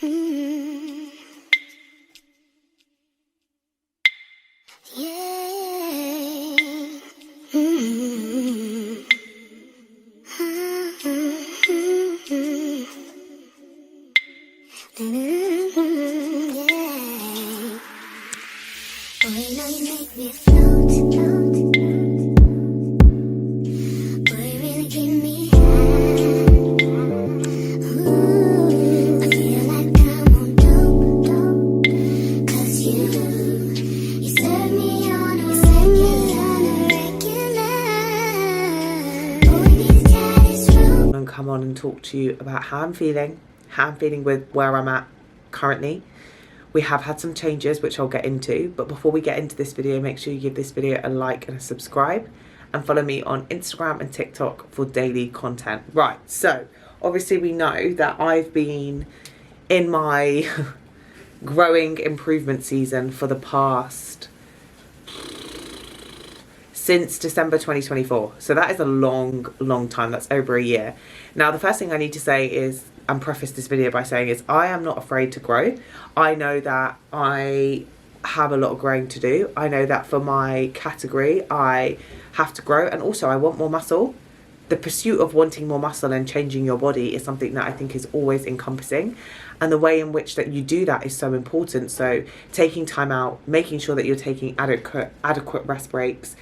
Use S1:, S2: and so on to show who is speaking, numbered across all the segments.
S1: Mm. Yeah. Mm. Yeah. Boy, you know you make me float, float, float. Boy, you really keep me high. Ooh, I feel like I'm on dope, dope. 'Cause you serve me on a regular. Boy, these daddies roll.
S2: And come on and talk to you about how I'm feeling with where I'm at currently. We have had some changes which I'll get into, but before we get into this video, make sure you give this video a like and a subscribe, and follow me on Instagram and TikTok for daily content. Right, so obviously we know that I've been in my growing improvement season for the past, since December 2024. So that is a long time. That's over a year. Now, the first thing I need to say is, and preface this video by saying, is I am not afraid to grow. I know that I have a lot of growing to do. I know that for my category, I have to grow, and also I want more muscle. The pursuit of wanting more muscle and changing your body is something that I think is always encompassing, and the way in which that you do that is so important. So taking time out, making sure that you're taking adequate rest breaks,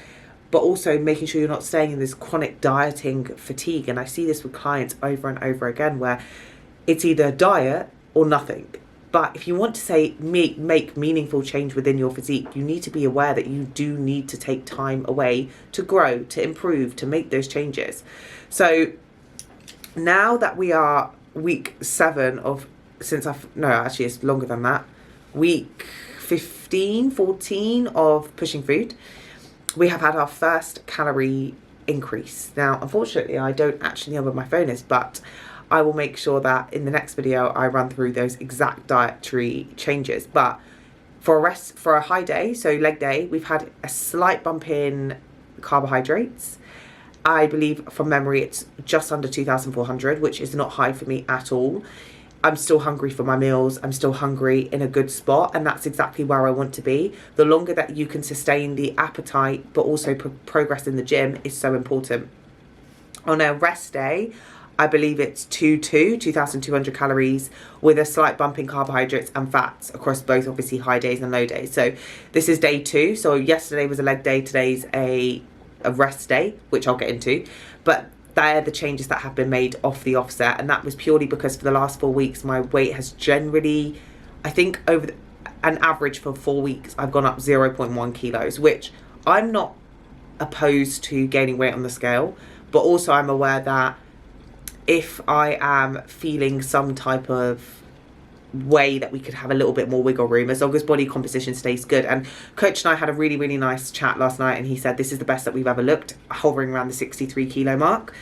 S2: but also making sure you're not staying in this chronic dieting fatigue. And I see this with clients over and over again, where it's either diet or nothing. But if you want to say make meaningful change within your physique, you need to be aware that you do need to take time away to grow, to improve, to make those changes. So now that we are week 7 of, actually it's longer than that, week 15, 14 of pushing food, we have had our first calorie increase. Now, unfortunately, I don't actually know where my phone is, but I will make sure that in the next video I run through those exact dietary changes. But for a high day, so leg day, we've had a slight bump in carbohydrates. I believe from memory it's just under 2,400, which is not high for me at all. I'm still hungry for my meals. I'm still hungry in a good spot, and that's exactly where I want to be. The longer that you can sustain the appetite but also progress in the gym is so important. On a rest day, I believe it's 2,200 calories with a slight bump in carbohydrates and fats across both, obviously, high days and low days. So this is day 2. So yesterday was a leg day. Today's a rest day, which I'll get into. But they're the changes that have been made off the offset. And that was purely because for the last 4 weeks, my weight has generally, I think over an average for 4 weeks, I've gone up 0.1 kilos, which I'm not opposed to gaining weight on the scale. But also I'm aware that if I am feeling some type of way that we could have a little bit more wiggle room, as long as body composition stays good. And Coach and I had a really nice chat last night, and he said this is the best that we've ever looked, hovering around the 63 kilo mark.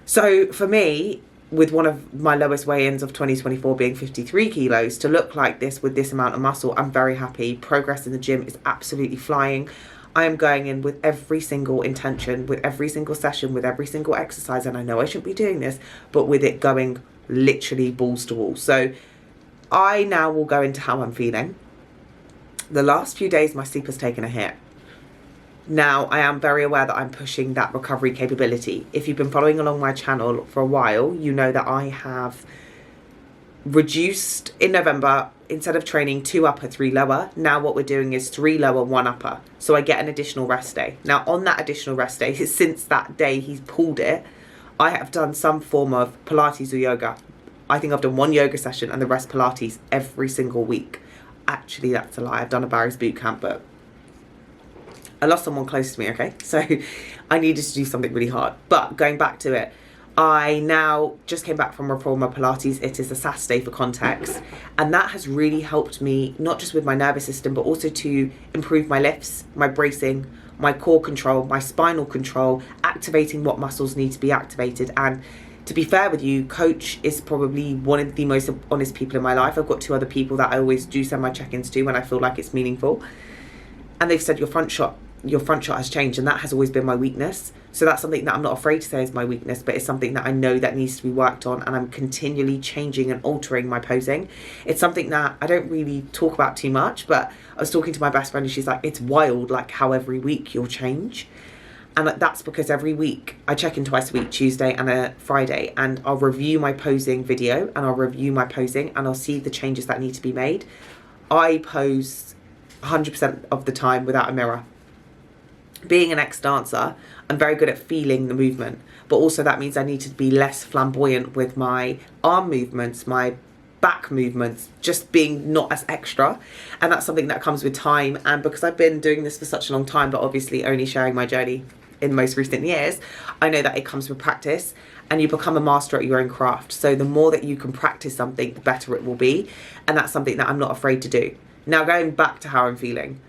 S2: So for me, with one of my lowest weigh-ins of 2024 being 53 kilos, to look like this with this amount of muscle, I'm very happy. Progress in the gym is absolutely flying. I am going in with every single intention, with every single session, with every single exercise, and I know I shouldn't be doing this, but with it going literally balls to wall. So I now will go into how I'm feeling. The last few days, my sleep has taken a hit. Now, I am very aware that I'm pushing that recovery capability. If you've been following along my channel for a while, you know that I have reduced in November, instead of training 2 upper, 3 lower, now what we're doing is 3 lower, 1 upper. So I get an additional rest day. Now, on that additional rest day, since that day he's pulled it, I have done some form of Pilates or yoga. I think I've done 1 yoga session and the rest Pilates every single week. Actually, that's a lie. I've done a Barry's boot camp, but I lost someone close to me, okay? So I needed to do something really hard. But going back to it, I now just came back from Reformer Pilates. It is a Saturday for context, and that has really helped me, not just with my nervous system, but also to improve my lifts, my bracing, my core control, my spinal control, activating what muscles need to be activated. And to be fair with you, Coach is probably one of the most honest people in my life. I've got 2 other people that I always do send my check-ins to when I feel like it's meaningful, and they've said your front shot your front shot has changed, and that has always been my weakness. So that's something that I'm not afraid to say is my weakness, but it's something that I know that needs to be worked on, and I'm continually changing and altering my posing. It's something that I don't really talk about too much, but I was talking to my best friend and she's like, it's wild like how every week you'll change. And that's because every week I check in twice a week, Tuesday and a Friday, and I'll review my posing video and I'll review my posing and I'll see the changes that need to be made. I pose 100% of the time without a mirror. Being an ex-dancer, I'm very good at feeling the movement, but also that means I need to be less flamboyant with my arm movements, my back movements, just being not as extra. And that's something that comes with time. And because I've been doing this for such a long time, but obviously only sharing my journey in most recent years, I know that it comes with practice, and you become a master at your own craft. So the more that you can practice something, the better it will be. And that's something that I'm not afraid to do. Now, going back to how I'm feeling,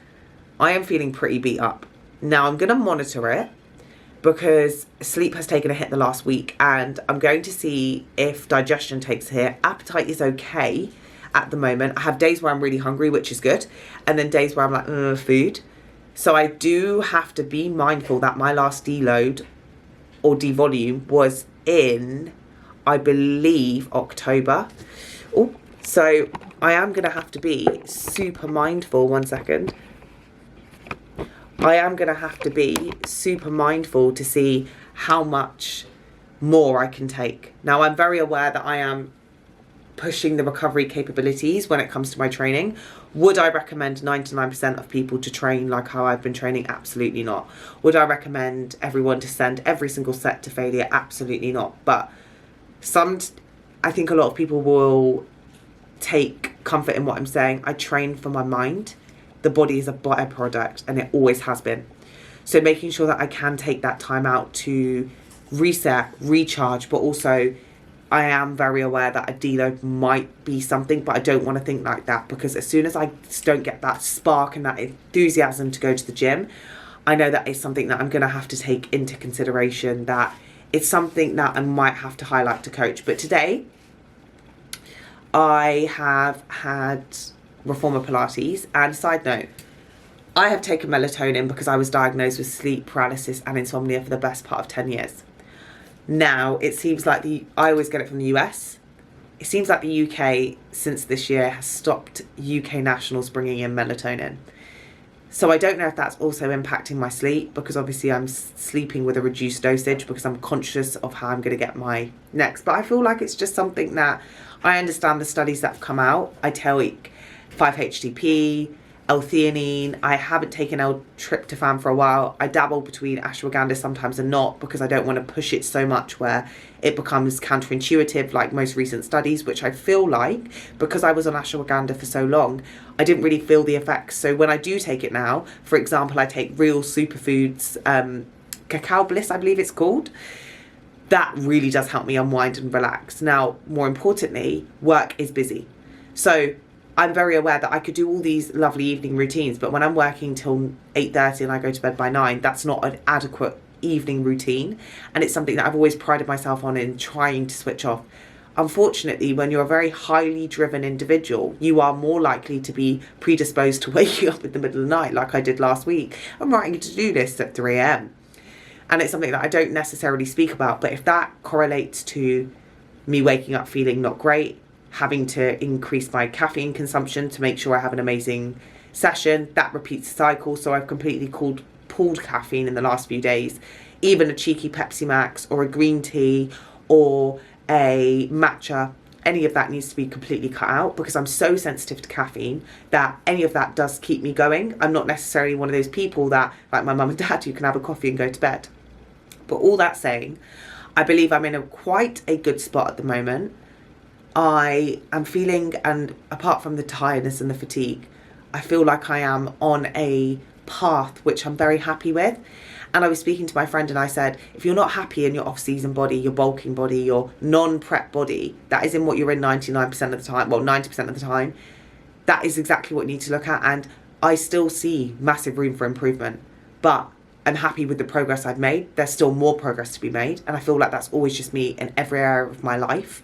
S2: I am feeling pretty beat up. Now, I'm going to monitor it because sleep has taken a hit the last week, and I'm going to see if digestion takes a hit. Appetite is okay at the moment. I have days where I'm really hungry, which is good, and then days where I'm like, food. So I do have to be mindful that my last deload or devolume was in, I believe, October. Oh, so I am going to have to be super mindful. One second. I am going to have to be super mindful to see how much more I can take. Now, I'm very aware that I am pushing the recovery capabilities when it comes to my training. Would I recommend 99% of people to train like how I've been training? Absolutely not. Would I recommend everyone to send every single set to failure? Absolutely not. But I think a lot of people will take comfort in what I'm saying. I train for my mind. The body is a byproduct, and it always has been. So making sure that I can take that time out to reset, recharge, but also I am very aware that a deload might be something, but I don't want to think like that, because as soon as I don't get that spark and that enthusiasm to go to the gym, I know that it's something that I'm going to have to take into consideration, that it's something that I might have to highlight to coach. But today I have had Reformer Pilates, and side note, I have taken melatonin because I was diagnosed with sleep paralysis and insomnia for the best part of 10 years. Now, it seems like I always get it from the US. It seems like the UK, since this year, has stopped UK nationals bringing in melatonin. So I don't know if that's also impacting my sleep, because obviously I'm sleeping with a reduced dosage because I'm conscious of how I'm going to get my next. But I feel like it's just something that I understand the studies that have come out. I take 5-HTP, L-theanine. I haven't taken L-tryptophan for a while. I dabble between ashwagandha sometimes and not, because I don't want to push it so much where it becomes counterintuitive like most recent studies, which I feel like, because I was on ashwagandha for so long, I didn't really feel the effects. So when I do take it now, for example, I take Real Superfoods, Cacao Bliss, I believe it's called. That really does help me unwind and relax. Now, more importantly, work is busy. So I'm very aware that I could do all these lovely evening routines, but when I'm working till 8:30 and I go to bed by 9, that's not an adequate evening routine. And it's something that I've always prided myself on in trying to switch off. Unfortunately, when you're a very highly driven individual, you are more likely to be predisposed to waking up in the middle of the night, like I did last week. I'm writing a to-do list at 3 a.m. And it's something that I don't necessarily speak about, but if that correlates to me waking up feeling not great, having to increase my caffeine consumption to make sure I have an amazing session, that repeats the cycle. So I've completely pulled caffeine in the last few days. Even a cheeky Pepsi Max or a green tea or a matcha, any of that needs to be completely cut out, because I'm so sensitive to caffeine that any of that does keep me going. I'm not necessarily one of those people that, like my mum and dad, who can have a coffee and go to bed. But all that saying, I believe I'm in quite a good spot at the moment. I am feeling, and apart from the tiredness and the fatigue, I feel like I am on a path which I'm very happy with. And I was speaking to my friend and I said, if you're not happy in your off-season body, your bulking body, your non-prep body, that is in what you're in 99% of the time, well, 90% of the time, that is exactly what you need to look at. And I still see massive room for improvement, but I'm happy with the progress I've made. There's still more progress to be made. And I feel like that's always just me in every area of my life.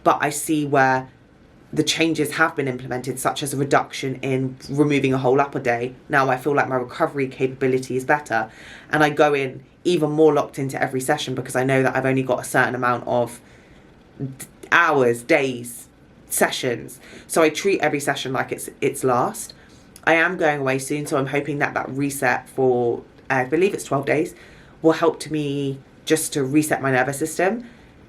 S2: But I see where the changes have been implemented, such as a reduction in removing a whole upper day. Now I feel like my recovery capability is better, and I go in even more locked into every session because I know that I've only got a certain amount of hours, days, sessions. So I treat every session like it's last. I am going away soon, so I'm hoping that that reset for, I believe it's 12 days, will help to me just to reset my nervous system.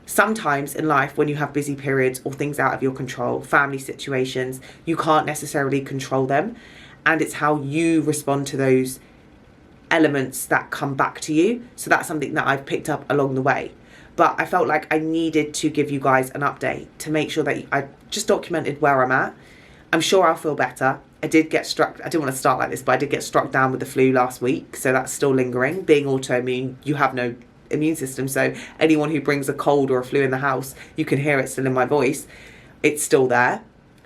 S2: Sometimes in life, when you have busy periods or things out of your control, family situations, you can't necessarily control them. And it's how you respond to those elements that come back to you. So that's something that I've picked up along the way. But I felt like I needed to give you guys an update to make sure that I just documented where I'm at. I'm sure I'll feel better. I did get struck, I didn't want to start like this, but I did get struck down with the flu last week. So that's still lingering. Being autoimmune, you have no immune system, so anyone who brings a cold or a flu in the house, you can hear it still in my voice. It's still there.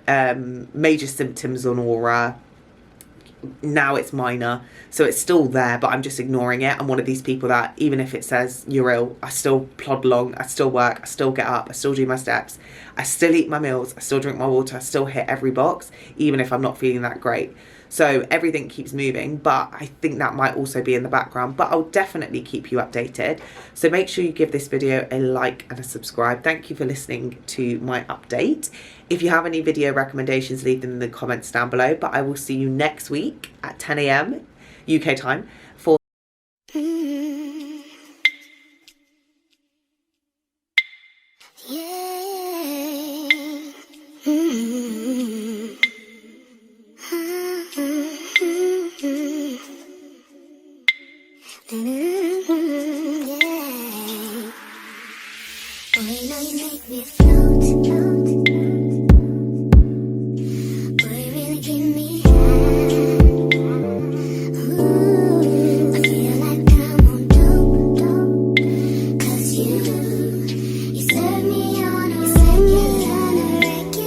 S2: Major symptoms on aura. Now it's minor, so it's still there, but I'm just ignoring it. I'm one of these people that even if it says you're ill, I still plod along, I still work, I still get up, I still do my steps, I still eat my meals, I still drink my water, I still hit every box, even if I'm not feeling that great. So everything keeps moving, but I think that might also be in the background, but I'll definitely keep you updated. So make sure you give this video a like and a subscribe. Thank you for listening to my update. If you have any video recommendations, leave them in the comments down below, but I will see you next week at 10 a.m. UK time for
S1: Boy, you know you make me float, float. Boy, you really keep me high. Ooh, I feel like I'm on dope, dope. 'Cause you serve me on a regular.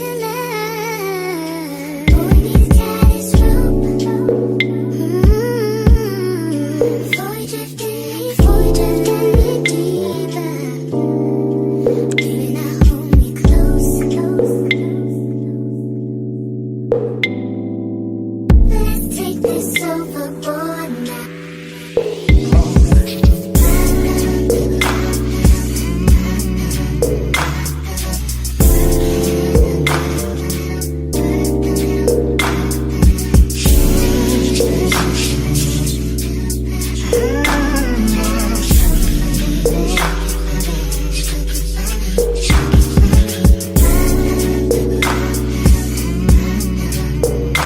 S1: Boy, need to tie this rope. Before you drift in me deeper. Baby,